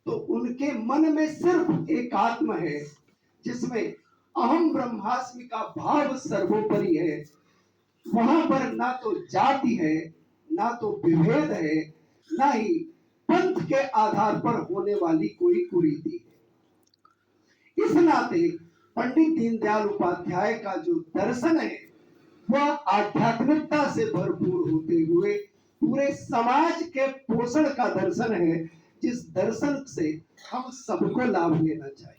तो उनके मन में सिर्फ एक आत्मा है जिसमें अहम ब्रह्मास्मि का भाव सर्वोपरि है। वहां पर ना तो जाति है, ना तो विभेद है, ना ही पंथ के आधार पर होने वाली कोई कुरीति है। इस नाते पंडित दीनदयाल उपाध्याय का जो दर्शन है वह आध्यात्मिकता से भरपूर होते हुए पूरे समाज के पोषण का दर्शन है, जिस दर्शन से हम सबको लाभ लेना चाहिए।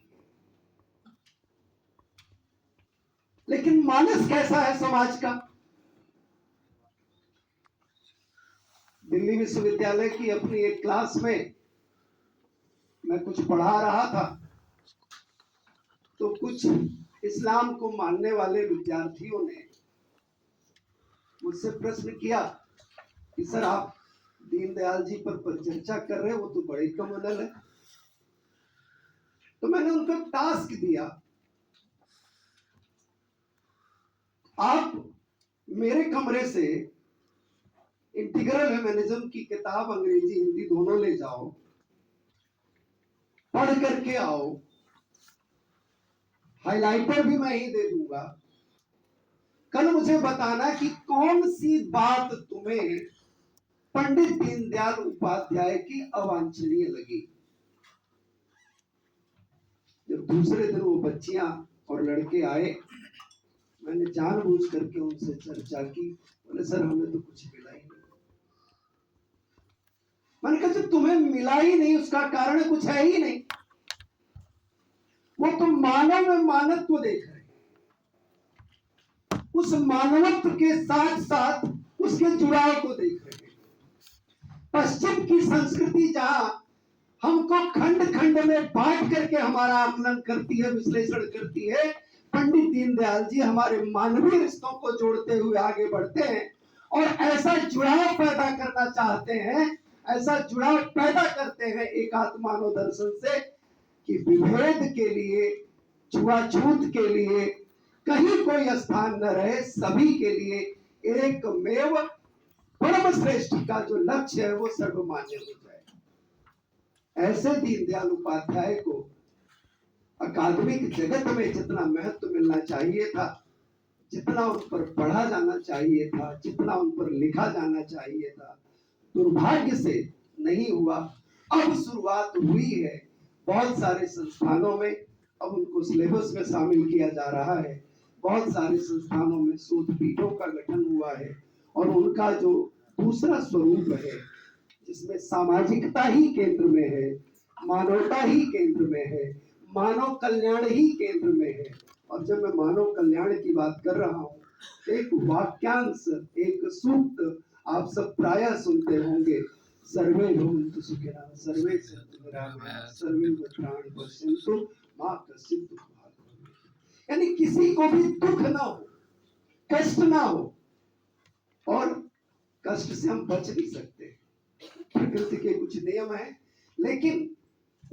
लेकिन मानस कैसा है समाज का? दिल्ली विश्वविद्यालय की अपनी एक क्लास में मैं कुछ पढ़ा रहा था, तो कुछ इस्लाम को मानने वाले विद्यार्थियों ने मुझसे प्रश्न किया कि सर आप दीनदयाल जी पर चर्चा कर रहे हो, वो तो बड़े कमनल है। तो मैंने उनको टास्क दिया, आप मेरे कमरे से इंटीग्रल ह्यूमनिज्म की किताब अंग्रेजी हिंदी दोनों ले जाओ, पढ़ करके आओ, हाइलाइटर भी मैं ही दे दूंगा। कल मुझे बताना कि कौन सी बात तुम्हें पंडित दीनदयाल उपाध्याय की अवांछनीय लगी। जब दूसरे दिन वो बच्चियां और लड़के आए, मैंने जानबूझ करके उनसे चर्चा की। बोले सर हमें तो कुछ मिला ही नहीं। मैंने कहा जब तुम्हें मिला ही नहीं उसका कारण कुछ है ही नहीं। वो तुम मानव में मानवत्व देख रहे, उस मानवत्व के साथ साथ उसके जुड़ाव को देख रहे हैं। पश्चिम की संस्कृति जहां हमको खंड खंड में बांट करके हमारा आकलन करती है, विश्लेषण करती है, पंडित दीनदयाल जी हमारे मानवीय रिश्तों को जोड़ते हुए आगे बढ़ते हैं और ऐसा जुड़ाव पैदा करना चाहते हैं, ऐसा जुड़ाव पैदा करते हैं एकात्म मानव दर्शन से कि विभेद के लिए, छुआछूत के लिए कहीं कोई स्थान न रहे, सभी के लिए एकमेव परम श्रेष्ठ का जो लक्ष्य है वो सर्वमान्य हो जाए। ऐसे दीनदयाल उपाध्याय को अकादमिक जगत में जितना महत्व मिलना चाहिए था, जितना उन पर पढ़ा जाना चाहिए था, जितना उन पर लिखा जाना चाहिए था, दुर्भाग्य से नहीं हुआ। अब शुरुआत हुई है, बहुत सारे संस्थानों में अब उनको सिलेबस में शामिल किया जा रहा है, बहुत सारे संस्थानों में शोध पीठों का गठन हुआ है और उनका जो दूसरा स्वरूप है जिसमें सामाजिकता ही केंद्र में है, मानवता ही केंद्र में है, मानव कल्याण ही केंद्र में है। और जब मैं मानव कल्याण की बात कर रहा हूँ, एक वाक्यांश, एक सूक्त आप सब प्रायः सुनते होंगे, सर्वे भवन्तु सुखिनः, सर्वे सन्तु निरामयाः, सर्वे भद्राणि पश्यन्तु मा कश्चित् दुःखभाग् भवेत्। यानी किसी को भी दुख ना हो, कष्ट ना हो, और कष्ट से हम बच नहीं सकते, प्रकृति के कुछ नियम हैं, लेकिन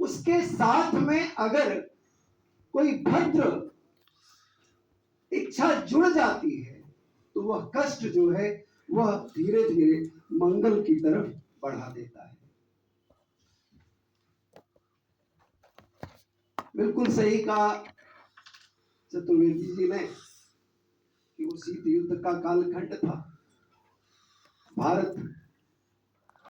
उसके साथ में अगर कोई भद्र इच्छा जुड़ जाती है तो वह कष्ट जो है वह धीरे धीरे मंगल की तरफ बढ़ा देता है। बिल्कुल सही कहा चतुर्वेदी जी ने कि वो शीत युद्ध का कालखंड था। भारत